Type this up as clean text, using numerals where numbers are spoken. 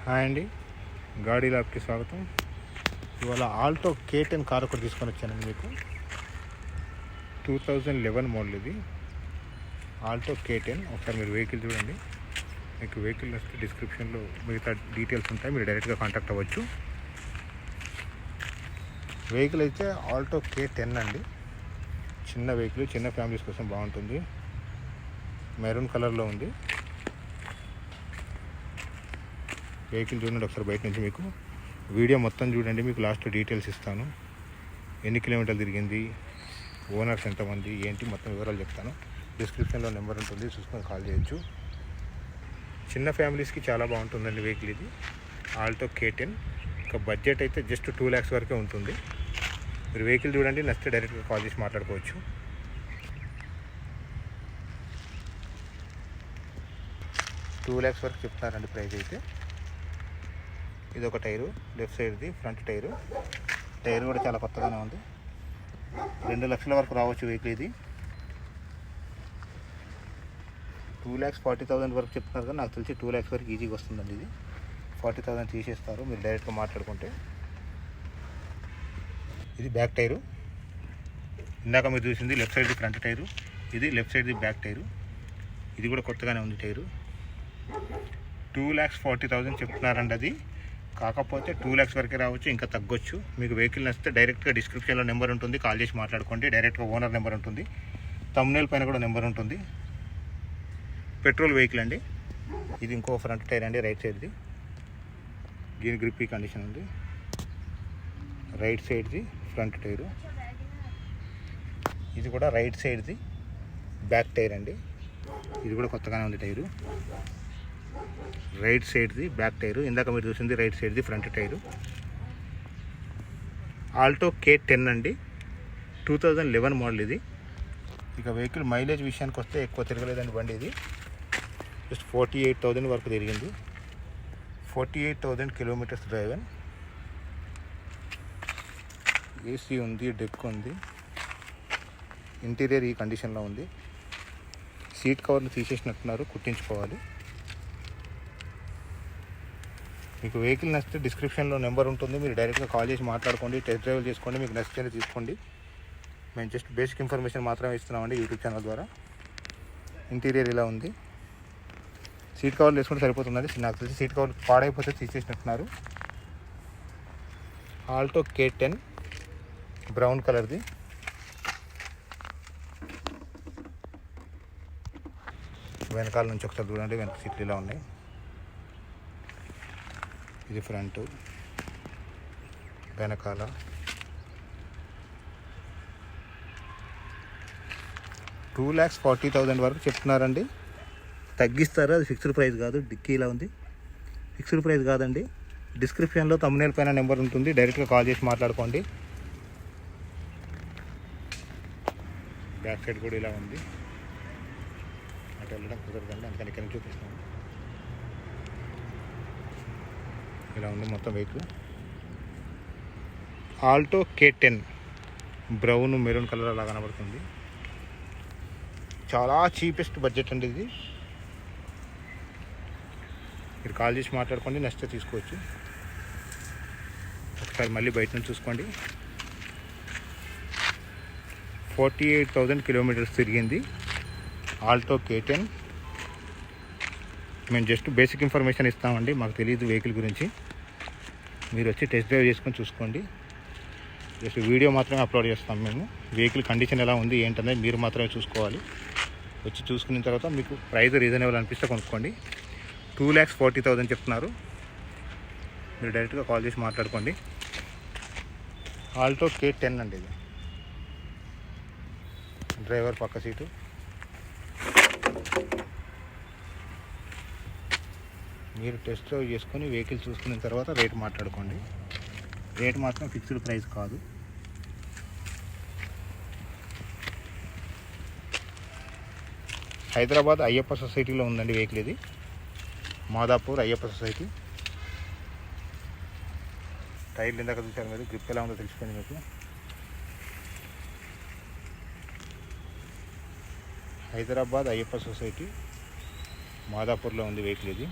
Hi అండి, గాడీ ల్యాబ్కి స్వాగతం. ఇవాళ ఆల్టో K10 కార్ ఒకటి తీసుకొని వచ్చానండి. మీకు 2011 మోడల్ ఇది ఆల్టో K10. ఒకసారి మీరు వెహికల్ చూడండి. మీకు వెహికల్ వస్తే డిస్క్రిప్షన్లో మిగతా డీటెయిల్స్ ఉంటాయి, మీరు డైరెక్ట్గా కాంటాక్ట్ అవ్వచ్చు. వెహికల్ అయితే ఆల్టో K10 అండి. చిన్న వెహికల్, చిన్న ఫ్యామిలీస్ కోసం బాగుంటుంది. మెరూన్ కలర్లో ఉంది. వెహికల్ చూడండి ఒకసారి బయట నుంచి. మీకు వీడియో మొత్తం చూడండి, మీకు లాస్ట్ డీటెయిల్స్ ఇస్తాను. ఎన్ని కిలోమీటర్లు తిరిగింది, ఓనర్స్ ఎంతమంది, ఏంటి మొత్తం వివరాలు చెప్తాను. డిస్క్రిప్షన్లో నెంబర్ ఉంటుంది, చూసుకొని కాల్ చేయొచ్చు. చిన్న ఫ్యామిలీస్కి చాలా బాగుంటుందండి వెహికల్ ఇది ఆల్టో K10. ఒక బడ్జెట్ అయితే జస్ట్ 2 lakhs వరకే ఉంటుంది. మీరు వెహికల్ చూడండి, నచ్చితే డైరెక్ట్గా కాల్ చేసి మాట్లాడుకోవచ్చు. $2 lakhs వరకు చెప్తున్నారండి ప్రైస్ అయితే. ఇది ఒక టైరు, లెఫ్ట్ సైడ్ది ఫ్రంట్ టైరు. టైర్ కూడా చాలా కొత్తగానే ఉంది. 2 లక్షల వరకు రావచ్చు వెహికల్ ఇది. 2,40,000 వరకు చెప్తున్నారు, కానీ నాకు తెలిసి 2 lakhs వరకు ఈజీగా వస్తుందండి. ఇది 40,000 తీసేస్తారు మీరు డైరెక్ట్గా మాట్లాడుకుంటే. ఇది బ్యాక్ టైరు. ఇందాక మీరు చూసింది లెఫ్ట్ సైడ్ది ఫ్రంట్ టైరు, ఇది లెఫ్ట్ సైడ్ది బ్యాక్ టైరు. ఇది కూడా కొత్తగానే ఉంది టైరు. 2,40,000 చెప్తున్నారండి అది. కాకపోతే 2 lakhs వరకే రావచ్చు, ఇంకా తగ్గొచ్చు. మీకు వెహికల్ నచ్చితే డైరెక్ట్గా డిస్క్రిప్షన్లో నెంబర్ ఉంటుంది, కాల్ చేసి మాట్లాడుకోండి. డైరెక్ట్గా ఓనర్ నెంబర్ ఉంటుంది, థంబ్నెయిల్ పైన కూడా నెంబర్ ఉంటుంది. పెట్రోల్ వెహికల్ అండి. ఇది ఇంకో ఫ్రంట్ టైర్ అండి, రైట్ సైడ్ది. దీని గ్రిప్పీ కండిషన్ ఉంది. రైట్ సైడ్ది ఫ్రంట్ టైరు. ఇది కూడా రైట్ సైడ్ది బ్యాక్ టైర్ అండి. ఇది కూడా కొత్తగానే ఉంది టైరు. రైట్ సైడ్ది బ్యాక్ టైరు. ఇందాక మీరు చూసింది రైట్ సైడ్ది ఫ్రంట్ టైరు. ఆల్టో K10 అండి, 2011 మోడల్ ఇది. ఇక వెహికల్ మైలేజ్ విషయానికి వస్తే ఎక్కువ తిరగలేదండి బండి. ఇది జస్ట్ 48,000 వరకు తిరిగింది. 48,000 కిలోమీటర్స్ డ్రైవ్. ఏసీ ఉంది, డెక్ ఉంది. ఇంటీరియర్ ఈ కండిషన్లో ఉంది. సీట్ కవర్లు తీసేసినట్టున్నారు, కుట్టించుకోవాలి. మీకు వెహికల్ నచ్చితే డిస్క్రిప్షన్లో నెంబర్ ఉంటుంది, మీరు డైరెక్ట్గా కాల్ చేసి మాట్లాడుకోండి, టెస్ట్ డ్రైవ్ చేసుకోండి. మీకు నచ్చితేనే తీసుకోండి. మేము జస్ట్ బేసిక్ ఇన్ఫర్మేషన్ మాత్రమే ఇస్తున్నామండి యూట్యూబ్ ఛానల్ ద్వారా. ఇంటీరియర్ ఇలా ఉంది. సీట్ కవర్లు వేసుకుంటే సరిపోతుందండి. నాకు తెలిసి సీట్ కవర్లు పాడైపోతే తీసేసినట్టున్నారు. ఆల్టో K10 బ్రౌన్ కలర్ది. వెనకాల నుంచి ఒకసారి చూడండి, వెనక సీట్లు ఇలా ఉన్నాయి. ఇది ఫ్రంట్, వెనకాల. $2,40,000 వరకు చెప్తున్నారండి. తగ్గిస్తారు, అది ఫిక్స్డ్ ప్రైస్ కాదు. డిక్కీ ఇలా ఉంది, ఫిక్స్డ్ ప్రైస్ కాదండి. డిస్క్రిప్షన్లో థంబ్నెయిల్ పైన నెంబర్ ఉంటుంది, డైరెక్ట్గా కాల్ చేసి మాట్లాడుకోండి. బ్యాక్ సైడ్ కూడా ఇలా ఉంది. అటు వెళ్ళడం కుదరదండి, అందుకని ఇక్కడ చూపిస్తాను. ఇలా ఉంది మొత్తం vehicle. Alto K10 brown maroon colour అలా కనబడుతుంది. చాలా చీపెస్ట్ బడ్జెట్ అండి ఇది. మీరు కాల్ చేసి మాట్లాడుకోండి, నచ్చితే తీసుకోవచ్చు. ఒకసారి మళ్ళీ బయట నుంచి చూసుకోండి. 48,000 కిలోమీటర్స్ తిరిగింది ఆల్టో K10. మేము జస్ట్ బేసిక్ ఇన్ఫర్మేషన్ ఇస్తామండి, మాకు తెలియదు వెహికల్ గురించి. మీరు వచ్చి టెస్ట్ డ్రైవ్ చేసుకొని చూసుకోండి. జస్ట్ వీడియో మాత్రమే అప్లోడ్ చేస్తాం మేము. వెహికల్ కండిషన్ ఎలా ఉంది ఏంటనేది మీరు మాత్రమే చూసుకోవాలి. వచ్చి చూసుకున్న తర్వాత మీకు ప్రైస్ రీజనబుల్ అనిపిస్తే కొనుక్కోండి. 2,40,000 చెప్తున్నారు, మీరు డైరెక్ట్గా కాల్ చేసి మాట్లాడుకోండి. ఆల్టో K10 అండి ఇది. డ్రైవర్ పక్క సీటు. మీరు టెస్ట్ డ్రైవ్ చేసుకొని వెహికల్ చూసుకున్న తర్వాత రేట్ మాట్లాడుకోండి. రేట్ మాత్రం ఫిక్స్డ్ ప్రైస్ కాదు. హైదరాబాద్ అయ్యప్ప సొసైటీలో ఉందండి వెహికల్ ఇది. మాదాపూర్ అయ్యప్ప సొసైటీ. టైర్లు ఇందాక చూసారు మీరు, గ్రిప్ ఎలా ఉందో తెలిసిపోయింది మీకు. హైదరాబాద్ అయ్యప్ప సొసైటీ మాదాపూర్లో ఉంది వెహికల్ ఇది.